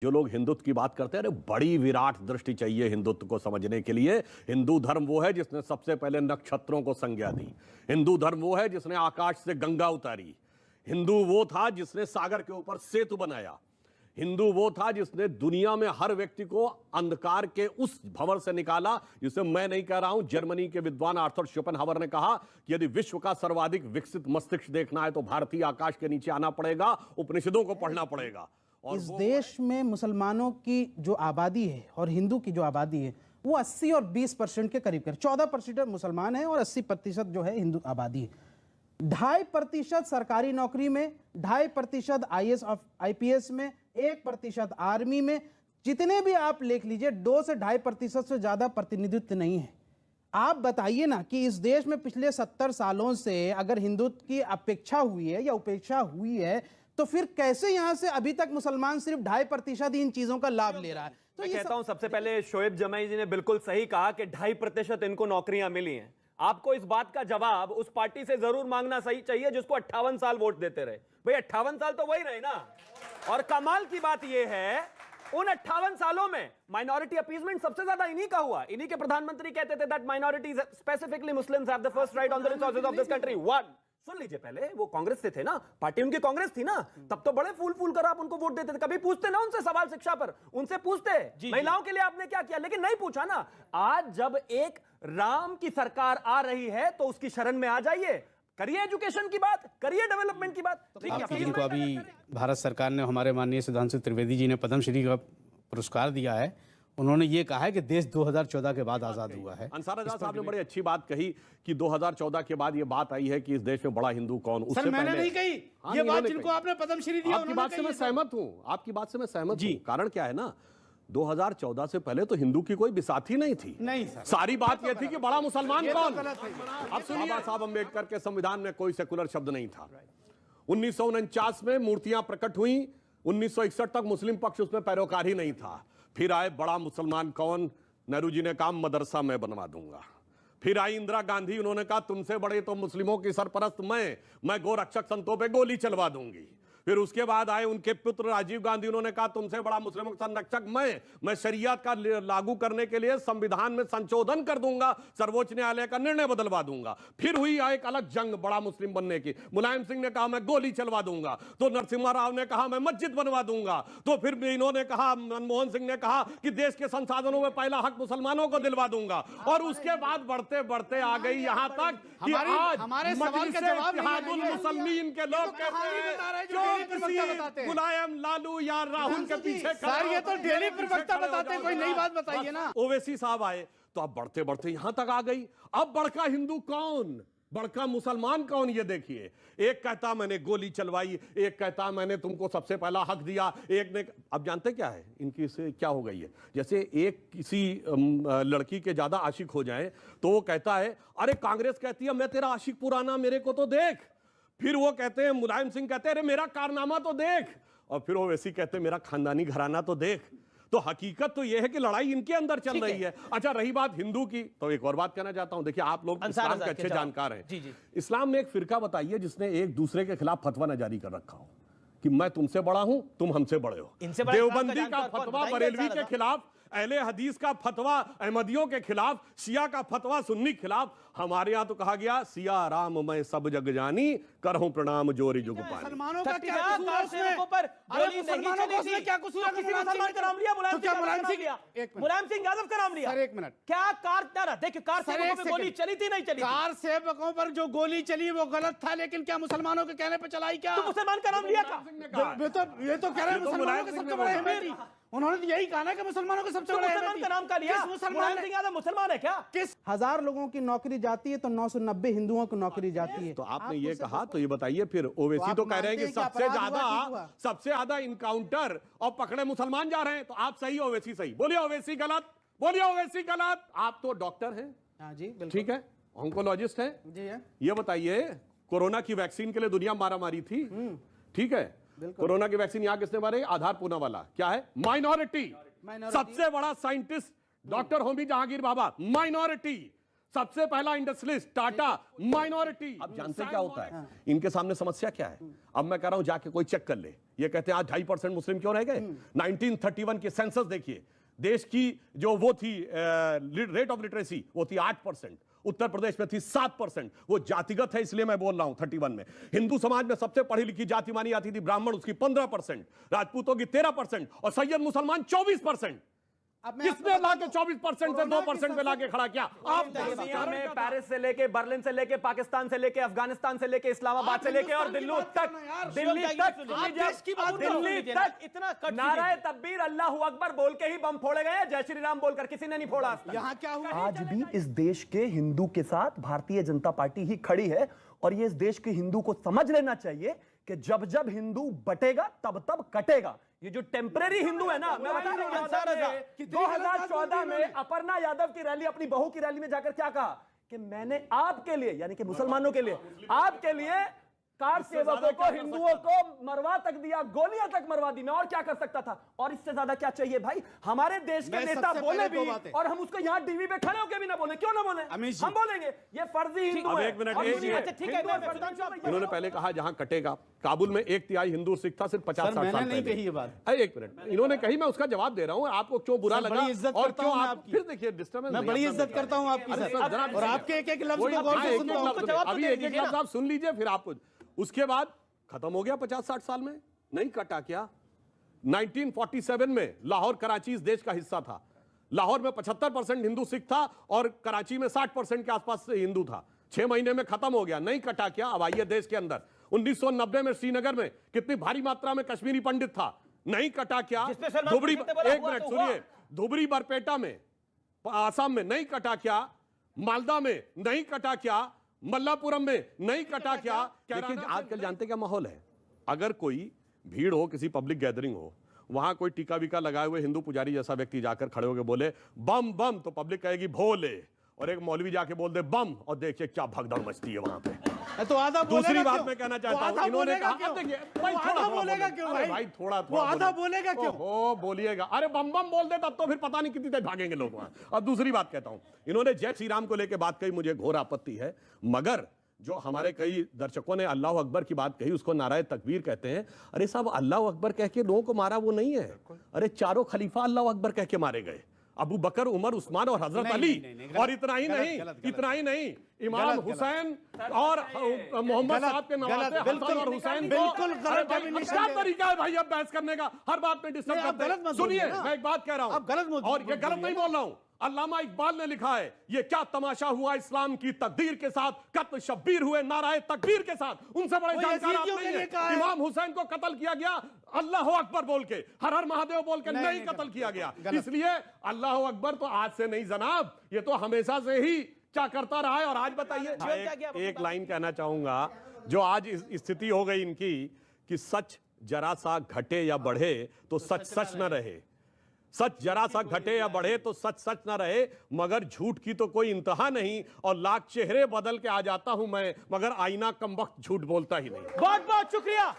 जो लोग हिंदुत्व की बात करते हैं, अरे बड़ी विराट दृष्टि चाहिए हिंदुत्व को समझने के लिए। हिंदू धर्म वो है जिसने सबसे पहले नक्षत्रों को संज्ञा दी। हिंदू धर्म वो है जिसने आकाश से गंगा उतारी। हिंदू वो था जिसने सागर के ऊपर सेतु बनाया। हिंदू वो था जिसने दुनिया में हर व्यक्ति को अंधकार के उस भंवर से निकाला जिसे मैं नहीं कह रहा हूं, जर्मनी के विद्वान आर्थर शोपेनहावर ने कहा कि यदि विश्व का सर्वाधिक विकसित मस्तिष्क देखना है तो भारतीय आकाश के नीचे आना पड़ेगा, उपनिषदों को पढ़ना पड़ेगा। और इस देश में मुसलमानों की जो आबादी है और हिंदू की जो आबादी है वो 80 और 20% के करीब 14% मुसलमान है और 80% जो है हिंदू आबादी है। 2.5% सरकारी नौकरी में, 2.5% IAS और IPS में, 1% आर्मी में, जितने भी आप लिख लीजिए 2 से 2.5% से ज्यादा प्रतिनिधित्व नहीं है। आप बताइए ना कि इस देश में पिछले 70 सालों से अगर हिंदुत्व की अपेक्षा हुई है या उपेक्षा हुई है तो फिर कैसे यहां से अभी तक मुसलमान सिर्फ 2.5% इन चीजों का लाभ ले रहा है? तो मैं कहता हूं सबसे पहले शोएब जमाई जी ने बिल्कुल सही कहा कि 2.5% इनको नौकरियां मिली हैं। आपको इस बात का जवाब उस पार्टी से जरूर मांगना सही चाहिए जिसको 58 साल वोट देते रहे। भाई 58 साल तो वही रहे ना। और कमाल की बात यह है उन 58 सालों में माइनॉरिटी अपीजमेंट सबसे ज्यादा इन्हीं का हुआ। इन्हीं के प्रधानमंत्री कहते थे that minorities specifically Muslims have the first right on the resources of this country. वन सुन लीजिए, पहले वो कांग्रेस से थे ना, पार्टी उनकी कांग्रेस थी ना, तब तो बड़े फूल कर आप उनको वोट देते थे। कभी पूछते ना उनसे सवाल शिक्षा पर, उनसे पूछते महिलाओं के लिए आपने क्या किया, लेकिन नहीं पूछा ना। आज जब एक राम की सरकार आ रही है तो उसकी शरण में आ जाइए, करिए एजुकेशन की बात, करिए डेवलपमेंट की बात। जिनको अभी भारत सरकार ने, हमारे माननीय सुधांशु त्रिवेदी जी ने पद्मश्री का पुरस्कार दिया है, उन्होंने ये कहा है कि देश 2014 के बाद आजाद हुआ है। अंसार आजाद साहब ने बड़ी अच्छी बात कही कि 2014 के बाद ये बात आई है कि इस देश में बड़ा हिंदू कौन। सर मैंने नहीं कही ये बात, जिनको आपने पद्मश्री दिया आपकी बात से मैं सहमत हूं, आपकी बात से मैं सहमत हूं। कारण क्या है ना, 2014 से पहले तो हिंदू की कोई बिसात ही नहीं थी। नहीं सर, सारी बात यह थी कि बड़ा मुसलमान कौन। अब बाबा साहब अम्बेडकर के संविधान में कोई सेकुलर शब्द नहीं था। 1949 में मूर्तियां प्रकट हुई, 1961 तक मुस्लिम पक्ष उसमें पैरोकार ही नहीं था। फिर आए बड़ा मुसलमान कौन, नेहरू जी ने कहा मदरसा मैं बनवा दूंगा। फिर आई इंदिरा गांधी, उन्होंने कहा तुमसे बड़े तो मुस्लिमों की सरपरस्त मैं गोरक्षक संतों पे गोली चलवा दूंगी। फिर उसके बाद आए उनके पुत्र राजीव गांधी, उन्होंने कहा तुमसे बड़ा मुस्लिमों का संरक्षक मैं शरीयत का लागू करने के लिए संविधान में संशोधन कर दूंगा, सर्वोच्च न्यायालय का निर्णय बदलवा दूंगा। फिर हुई एक अलग जंग बड़ा मुस्लिम बनने की, मुलायम सिंह ने कहा मैं गोली चलवा दूंगा, तो नरसिम्हा राव ने कहा मैं मस्जिद बनवा दूंगा, तो फिर इन्होंने कहा, मनमोहन सिंह ने कहा कि देश के संसाधनों में पहला हक मुसलमानों को दिलवा दूंगा। और उसके बाद बढ़ते बढ़ते आ गई यहां तक कि आज मुसलमान के लोग कहते हैं मुलायम, लालू या राहुल के पीछे सर ये तो डेली प्रवक्ता बताते हैं, कोई नई बात बताइए ना। ओवैसी साहब आए तो अब बढ़ते बढ़ते यहां तक आ गई। अब बड़का हिंदू कौन, बड़का मुसलमान कौन, ये देखिए। एक कहता मैंने गोली चलवाई, एक कहता मैंने तुमको सबसे पहला हक दिया, एक ने। अब जानते क्या है इनकी से क्या हो गई है, जैसे एक किसी लड़की के ज्यादा आशिक हो जाए तो वो कहता है अरे कांग्रेस कहती है मैं तेरा आशिक पुराना, मेरे को तो देख। फिर वो कहते हैं, मुलायम सिंह कहते हैं अरे मेरा कारनामा तो देख। और फिर वो वैसी कहते हैं मेरा खानदानी घराना तो देख। तो हकीकत तो यह है कि लड़ाई इनके अंदर चल रही है। अच्छा रही बात हिंदू की, तो एक और बात कहना चाहता हूं। देखिए आप लोग इस्लाम के अच्छे जानकार हैं। इस्लाम में एक फिरका बताइए जिसने एक दूसरे के खिलाफ फतवा न जारी कर रखा हो कि मैं तुमसे बड़ा हूं, तुम हमसे बड़े हो। देवबंदी का फतवा बरेलवी के खिलाफ, अहले हदीस का फतवा अहमदियों के खिलाफ, शिया का फतवा सुन्नी के खिलाफ। हमारे यहां तो कहा गया सिया राम मैं सब जग जानी, करहूं प्रणाम जोरी जुग पानी। मुसलमानों का क्या कसूर है उसमें? अरे मुसलमानों का उसमें क्या कसूर है? किसी मुसलमान का नाम लिया, मुलायम सिंह यादव का नाम लिया। सर एक मिनट, क्या कार, देखिए कार सेवकों पे गोली चली थी नहीं चली? कार सेवकों पर जो गोली चली वो गलत था, लेकिन क्या मुसलमानों के कहने पे चलाई क्या? तो मुसलमान का नाम लिया था। ये तो कह रहे हैं मुसलमानों के सबसे बड़े अहमदी। उन्होंने तो यही कहा ना कि मुसलमानों के सबसे बड़े मुसलमान का नाम का लिया। मुलायम सिंह यादव मुसलमान है क्या? किस 1000 लोगों की नौकरी जाती है तो 990 हिंदुओं की नौकरी जाती है। तो आपने ये कहा, तो ये बताइए फिर ओवैसी तो कह रहे हैं कि सबसे ज्यादा इनकाउंटर और पकड़े मुसलमान जा रहे हैं। तो आप सही, ओवैसी सही। बोलिए ओवैसी गलत, बोलिए ओवैसी गलत। आप तो डॉक्टर हैं। हाँ जी बिल्कुल, ठीक है, ऑन्कोलॉजिस्ट हैं जी है। ये बताइए कोरोना की वैक्सीन के लिए दुनिया मारामारी थी, ठीक है। कोरोना की वैक्सीन यहां किसने मारी? आधार पूना वाला। क्या है? माइनॉरिटी। सबसे बड़ा scientist doctor Homi Jehangir Bhabha, minority. सबसे पहला इंडस्ट्रियलिस्ट टाटा माइनॉरिटी। अब जानते क्या होता है इनके सामने समस्या क्या है? अब मैं कह रहा हूं जाके कोई चेक कर ले। ये कहते हैं आज 2.5% मुस्लिम क्यों रह गए? 1931 के सेंसस देखिए, देश की जो वो थी रेट ऑफ लिटरेसी वो थी 8%, उत्तर प्रदेश में थी 7%। वो जातिगत है इसलिए मैं बोल रहा हूं। 31 में हिंदू समाज में सबसे पढ़ी लिखी जाति मानी जाती थी ब्राह्मण, उसकी 15%, राजपूतों की 13% और सैयद मुसलमान 24%। किसने लाके 24% से 2% पे लाके खड़ा किया? आप दुनिया में पेरिस से लेके, बर्लिन से लेके, पाकिस्तान से लेके, अफगानिस्तान से लेके, इस्लामाबाद से लेके और दिल्ली तक इतना नाराए तकबीर अल्लाह अकबर बोल के ही बम फोड़े गए, जय श्री राम बोलकर किसी ने नहीं फोड़ा। यहाँ क्या हुआ? आज भी इस देश के हिंदू के साथ भारतीय जनता पार्टी ही खड़ी है और ये इस देश के हिंदू को समझ लेना चाहिए कि जब जब हिंदू बटेगा तब तब कटेगा। ये जो टेम्परेरी हिंदू है ना, मैं बता रहा हूं 2014 में अपर्णा यादव की रैली, अपनी बहू की रैली में जाकर क्या कहा कि मैंने आपके लिए, यानी कि मुसलमानों के लिए, आपके लिए कार सेवकों को, हिंदुओं को मरवा तक दिया, गोलियां तक मरवा दी। मैं और क्या कर सकता था? और इससे ज्यादा क्या चाहिए भाई? हमारे देश के नेता बोले भी और हम उसको यहाँ टीवी पे खड़े होकर भी ना बोले। क्यों ना बोले? हम बोलेंगे ये फर्जी हिंदू है। एक मिनट, इन्होंने पहले कहा जहां कटेगा। काबुल में 1/3 हिंदू सिख था, सिर्फ 50-60 साल नहीं कही ये बात। एक मिनट, इन्होंने कही, मैं उसका जवाब दे रहा हूं। आपको क्यों बुरा लगा और क्यों आप फिर देखिए डिस्टर्बेंस? मैं बड़ी इज्जत करता हूं आपकी सर, और आपके एक एक लफ्ज को गौर से सुनता हूं। अभी एक एक लफ्ज आप सुन लीजिए फिर आपको। उसके बाद खत्म हो गया 50-60 साल में? नहीं कटा क्या? 1947 में लाहौर कराची इस देश का हिस्सा था। लाहौर में 75% हिंदू सिख था और कराची में 60% के आसपास हिंदू था। 6 महीने में खत्म हो गया। नहीं कटा क्या? अब आइए देश के अंदर 1990 में श्रीनगर में कितनी भारी मात्रा में कश्मीरी पंडित था। नहीं कटा क्या? धुबरी, एक मिनट सुनिए, धुबरी बरपेटा में, आसाम में नहीं कटा क्या? मालदा में नहीं कटा क्या? मल्लापुरम में नहीं कटा क्या? देखिए आजकल जानते क्या माहौल है? अगर कोई भीड़ हो, किसी पब्लिक गैदरिंग हो, वहां कोई टीका विका लगाए हुए हिंदू पुजारी जैसा व्यक्ति जाकर खड़े होकर बोले बम बम, तो पब्लिक कहेगी भोले, और एक मौलवी जाके बोल दे बम, और देखिए क्या भगदड़ मचती है वहां पे। तो आधा दूसरी बात मैं कहना चाहता हूं, इन्होंने कहा देखिए बोलेगा क्यों भाई, थोड़ा वो आधा बोलेगा क्यों? ओ बोलिएगा, अरे बम बम बोल दे तब तो फिर पता नहीं कितनी देर भागेंगे लोग वहां। अब दूसरी बात कहता हूं, इन्होंने जय श्री राम को लेकर बात कही, मुझे घोर आपत्ति है, मगर जो हमारे कई दर्शकों ने अल्लाह अकबर की बात कही उसको नाराए तकबीर कहते हैं। अरे साहब, अल्लाह अकबर कह के लोगों को मारा वो नहीं है। अरे चारों खलीफा अल्लाह अकबर कह के मारे गए, अबू बकर, उमर, उस्मान और हजरत अली। और इतना ही नहीं, इमाम हुसैन और मोहम्मद साहब के नवासे हसन और हुसैन को। क्या तरीका है भाई अब बहस करने का? हर बात में डिस्टर्ब करते हैं। सुनिए, मैं एक बात कह रहा हूं और ये गलत नहीं बोल रहा हूं। अल्लामा इकबाल ने लिखा है, ये क्या तमाशा हुआ इस्लाम की तकदीर के साथ, कत्ल शब्बीर हुए नाराए तकबीर के साथ। उनसे बड़े जानकार आप नहीं है। इमाम हुसैन को कत्ल किया गया अल्लाह अकबर बोल के, हर हर महादेव बोल के नहीं कत्ल किया गया। इसलिए अल्लाह अकबर तो आज से नहीं जनाब, ये तो हमेशा से ही क्या करता रहा है। और आज बताइए, एक लाइन कहना चाहूंगा, जो आज स्थिति हो गई इनकी कि सच जरा सा घटे या बढ़े तो सच सच न रहे, सच जरा सा घटे या बढ़े तो सच सच ना रहे, मगर झूठ की तो कोई इंतहा नहीं। और लाख चेहरे बदल के आ जाता हूं मैं, मगर आईना कमबख्त झूठ बोलता ही नहीं। बहुत बहुत शुक्रिया।